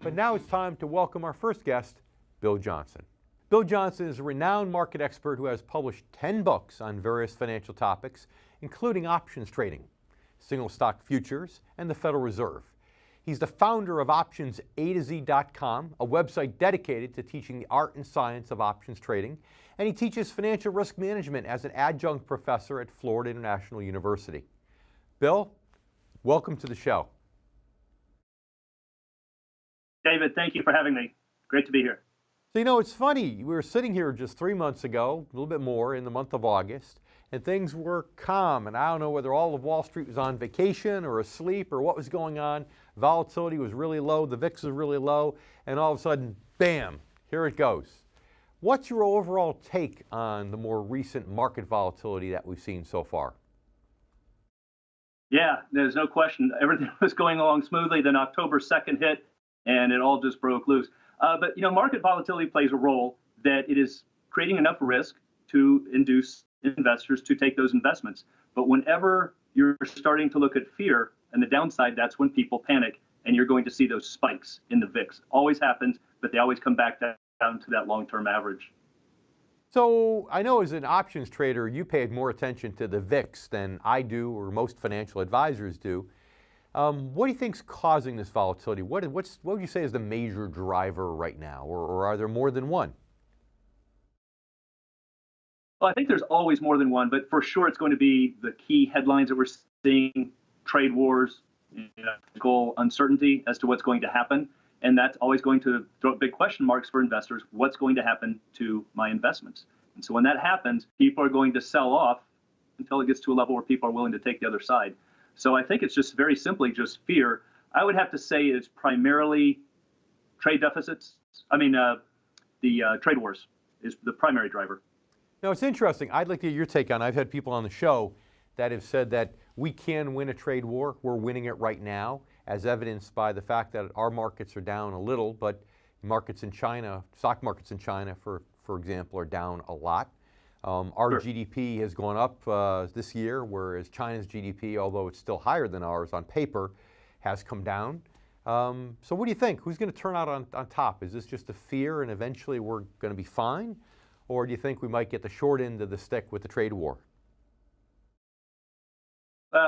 But now it's time to welcome our first guest, Bill Johnson. Bill Johnson is a renowned market expert who has published 10 books on various financial topics, including options trading, single stock futures, and the Federal Reserve. He's the founder of OptionsAtoZ.com, a website dedicated to teaching the art and science of options trading, and he teaches financial risk management as an adjunct professor at Florida International University. Bill, welcome to the show. David, thank you for having me. Great to be here. So, you know, it's funny. We were sitting here just 3 months ago, a little bit more, in the month of August, and things were calm. And I don't know whether all of Wall Street was on vacation or asleep or what was going on. Volatility was really low. The VIX was really low. And all of a sudden, bam, here it goes. What's your overall take on the more recent market volatility that we've seen so far? Yeah, there's no question. Everything was going along smoothly. Then October 2nd hit, and it all just broke loose. But, you know, market volatility plays a role that it is creating enough risk to induce investors to take those investments. But whenever you're starting to look at fear and the downside, that's when people panic, and you're going to see those spikes in the VIX. Always happens, but they always come back down to that long-term average. So I know as an options trader, you paid more attention to the VIX than I do or most financial advisors do. What do you think is causing this volatility? What would you say is the major driver right now, or are there more than one? Well, I think there's always more than one, but for sure it's going to be the key headlines that we're seeing, trade wars, uncertainty as to what's going to happen. And that's always going to throw up big question marks for investors. What's going to happen to my investments? And so when that happens, people are going to sell off until it gets to a level where people are willing to take the other side. So I think it's just very simply just fear. I would have to say it's primarily trade deficits. The trade wars is the primary driver. Now, it's interesting. I'd like to get your take on it. I've had people on the show that have said that we can win a trade war. We're winning it right now, as evidenced by the fact that our markets are down a little, but markets in China, stock markets in China, for example, are down a lot. Our Sure. GDP has gone up this year, whereas China's GDP, although it's still higher than ours on paper, has come down. So what do you think? Who's going to turn out on top? Is this just a fear and eventually we're going to be fine? Or do you think we might get the short end of the stick with the trade war?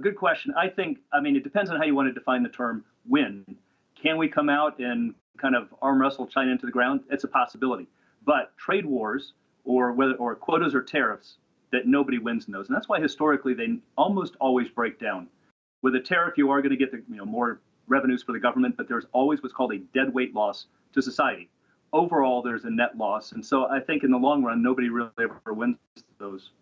Good question. It depends on how you want to define the term win. Can we come out and kind of arm wrestle China into the ground? It's a possibility. But trade wars, or quotas or tariffs, that nobody wins in those. And that's why historically they almost always break down. With a tariff, you are going to get more revenues for the government, but there's always what's called a deadweight loss to society. Overall, there's a net loss. And so I think in the long run, nobody really ever wins those.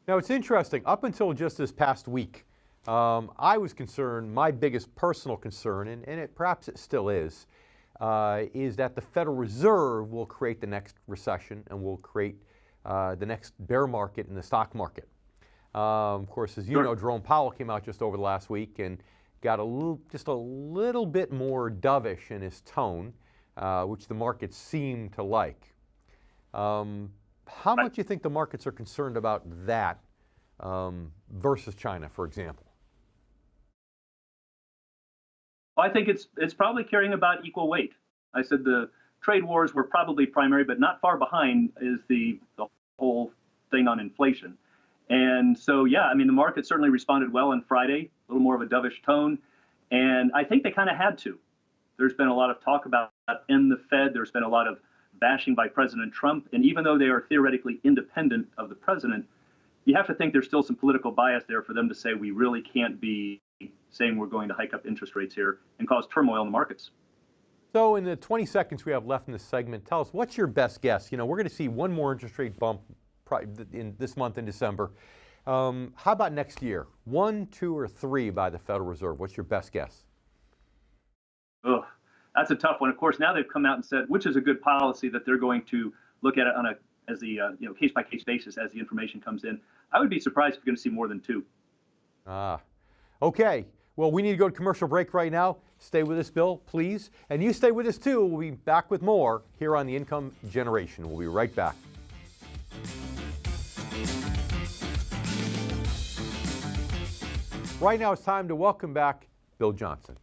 Now, it's interesting. Up until just this past week, I was concerned, my biggest personal concern, and perhaps it still is that the Federal Reserve will create the next recession and will create the next bear market in the stock market. Of course, as you know, Jerome Powell came out just over the last week and got just a little bit more dovish in his tone, which the markets seem to like. How much do you think the markets are concerned about that versus China, for example? I think it's probably carrying about equal weight. I said the trade wars were probably primary, but not far behind is the whole thing on inflation. And so, yeah, the market certainly responded well on Friday, a little more of a dovish tone. And I think they kind of had to. There's been a lot of talk about in the Fed. There's been a lot of bashing by President Trump. And even though they are theoretically independent of the president, you have to think there's still some political bias there for them to say we really can't be saying we're going to hike up interest rates here and cause turmoil in the markets. So in the 20 seconds we have left in this segment, tell us, what's your best guess? We're going to see one more interest rate bump in this month in December. How about next year? 1, 2, or 3 by the Federal Reserve? What's your best guess? Oh, that's a tough one. Of course, now they've come out and said which is a good policy that they're going to look at it on as the case-by-case basis as the information comes in. I would be surprised if you're going to see more than 2. Okay. Well, we need to go to commercial break right now. Stay with us, Bill, please. And you stay with us, too. We'll be back with more here on The Income Generation. We'll be right back. Right now, it's time to welcome back Bill Johnson.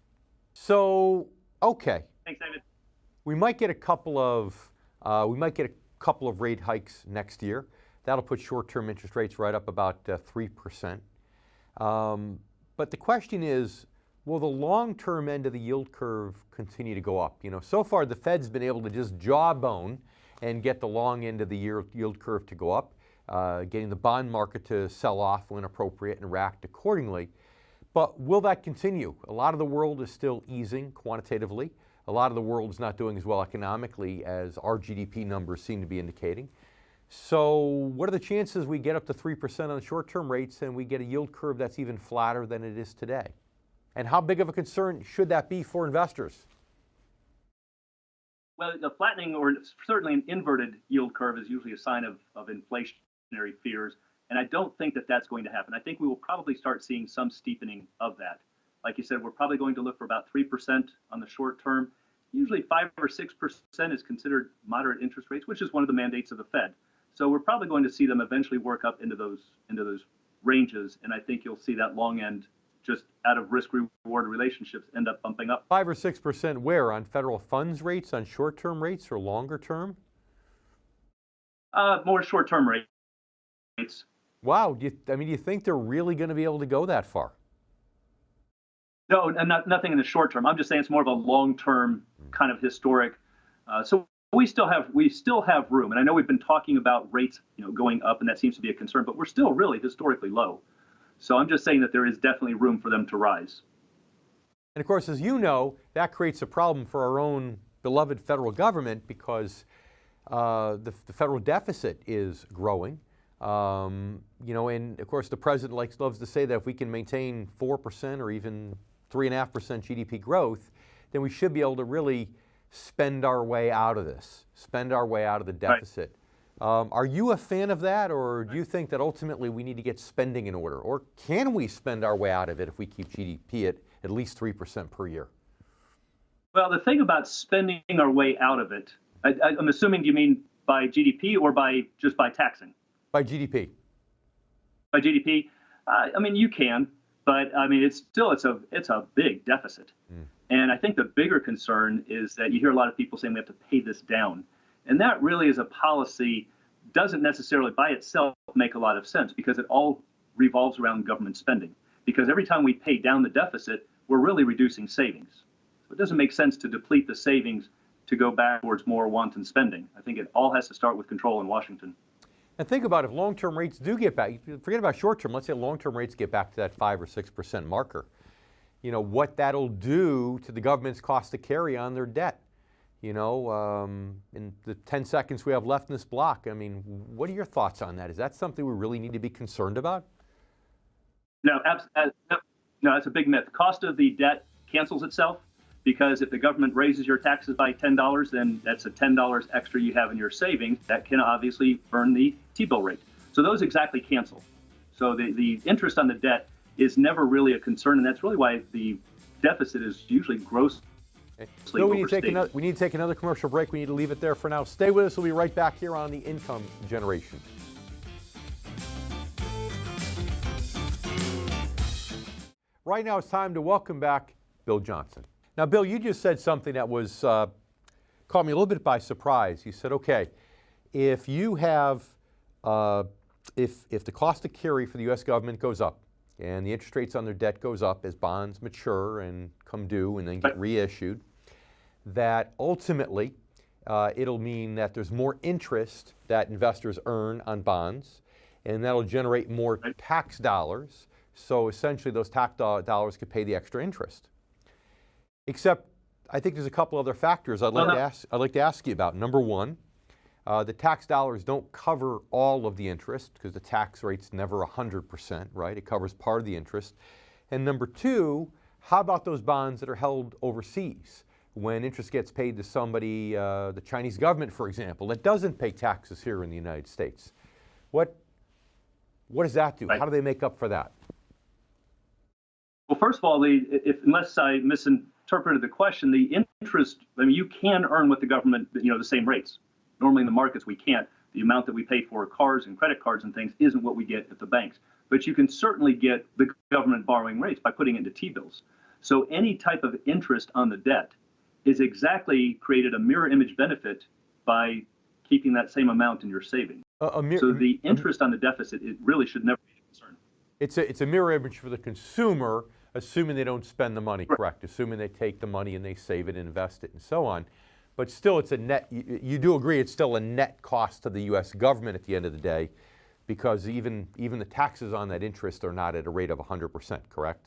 So, okay. Thanks, David. we might get a couple of rate hikes next year. That'll put short-term interest rates right up about 3%. But the question is, will the long-term end of the yield curve continue to go up? You know, so far the Fed's been able to just jawbone and get the long end of the yield curve to go up, getting the bond market to sell off when appropriate and react accordingly. But will that continue? A lot of the world is still easing quantitatively. A lot of the world is not doing as well economically as our GDP numbers seem to be indicating. So what are the chances we get up to 3% on the short-term rates and we get a yield curve that's even flatter than it is today? And how big of a concern should that be for investors? Well, the flattening or certainly an inverted yield curve is usually a sign of inflationary fears. And I don't think that that's going to happen. I think we will probably start seeing some steepening of that. Like you said, we're probably going to look for about 3% on the short term. Usually 5 or 6% is considered moderate interest rates, which is one of the mandates of the Fed. So we're probably going to see them eventually work up into those ranges. And I think you'll see that long end, just out of risk-reward relationships, end up bumping up. 5 or 6% where? On federal funds rates, on short-term rates, or longer term? More short-term rates. Wow, do you think they're really going to be able to go that far? No, nothing in the short term. I'm just saying it's more of a long-term kind of historic. So we still have room, and I know we've been talking about rates, going up, and that seems to be a concern. But we're still really historically low. So I'm just saying that there is definitely room for them to rise. And of course, as you know, that creates a problem for our own beloved federal government because the federal deficit is growing. And of course, the president loves to say that if we can maintain 4% or even 3.5% GDP growth, then we should be able to really spend our way out of this, spend our way out of the deficit. Right. Are you a fan of that, or do you think that ultimately we need to get spending in order? Or can we spend our way out of it if we keep GDP at least 3% per year? Well, the thing about spending our way out of it, I'm assuming you mean by GDP or just by taxing? By GDP. By GDP, you can, but it's a big deficit, and I think the bigger concern is that you hear a lot of people saying we have to pay this down, and that really is a policy doesn't necessarily by itself make a lot of sense because it all revolves around government spending. Because every time we pay down the deficit, we're really reducing savings. So it doesn't make sense to deplete the savings to go back towards more wanton spending. I think it all has to start with control in Washington. And think about if long-term rates do get back, forget about short-term, let's say long-term rates get back to that 5 or 6% marker. What that'll do to the government's cost to carry on their debt. In the 10 seconds we have left in this block, what are your thoughts on that? Is that something we really need to be concerned about? No, that's a big myth. The cost of the debt cancels itself because if the government raises your taxes by $10, then that's a $10 extra you have in your savings that can obviously burn the T-bill rate. So those exactly cancel. So the interest on the debt is never really a concern, and that's really why the deficit is usually grossly So we need to take another commercial break. We need to leave it there for now. Stay with us. We'll be right back here on the Income Generation. Right now it's time to welcome back Bill Johnson. Now, Bill, you just said something that was caught me a little bit by surprise. You said, okay, if you have, if the cost to carry for the U.S. government goes up and the interest rates on their debt goes up as bonds mature and come due and then get reissued, that ultimately it'll mean that there's more interest that investors earn on bonds, and that'll generate more tax dollars. So essentially those tax dollars could pay the extra interest. Except I think there's a couple other factors I'd like to ask you about. Number one, the tax dollars don't cover all of the interest because the tax rate's never 100%, right? It covers part of the interest. And number two, how about those bonds that are held overseas? When interest gets paid to somebody, the Chinese government, for example, that doesn't pay taxes here in the United States. What does that do? How do they make up for that? Well, first of all, unless I misinterpreted the question, the interest, you can earn with the government, the same rates. Normally in the markets we can't. The amount that we pay for cars and credit cards and things isn't what we get at the banks. But you can certainly get the government borrowing rates by putting it into T-bills. So any type of interest on the debt is exactly created a mirror image benefit by keeping that same amount in your savings. So the interest on the deficit, it really should never be a concern. It's a mirror image for the consumer, assuming they don't spend the money, Right. correct? Assuming they take the money and they save it, invest it, and so on. But still, it's a net, you do agree it's still a net cost to the U.S. government at the end of the day, because even the taxes on that interest are not at a rate of 100%, correct?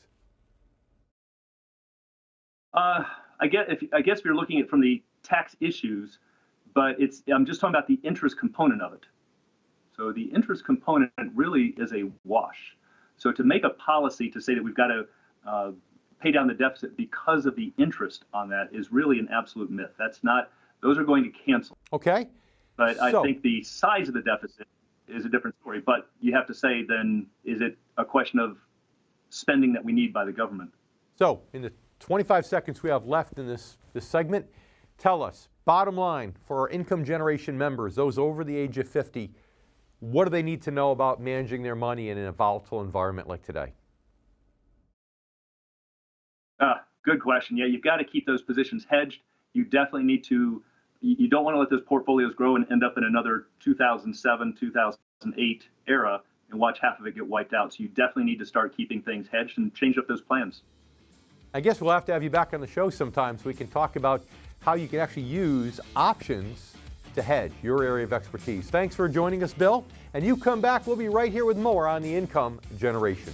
I guess if you're looking at it from the tax issues, but I'm just talking about the interest component of it. So the interest component really is a wash. So to make a policy to say that we've got to pay down the deficit because of the interest on that is really an absolute myth. That's not; those are going to cancel. Okay. But I think the size of the deficit is a different story. But you have to say then, is it a question of spending that we need by the government? So in the 25 seconds we have left in this segment, tell us, bottom line, for our income generation members, those over the age of 50, what do they need to know about managing their money in a volatile environment like today? Good question. Yeah, you've got to keep those positions hedged. You definitely need to, you don't want to let those portfolios grow and end up in another 2007, 2008 era and watch half of it get wiped out. So you definitely need to start keeping things hedged and change up those plans. I guess we'll have to have you back on the show sometime so we can talk about how you can actually use options to hedge, your area of expertise. Thanks for joining us, Bill. And you come back, we'll be right here with more on the income generation.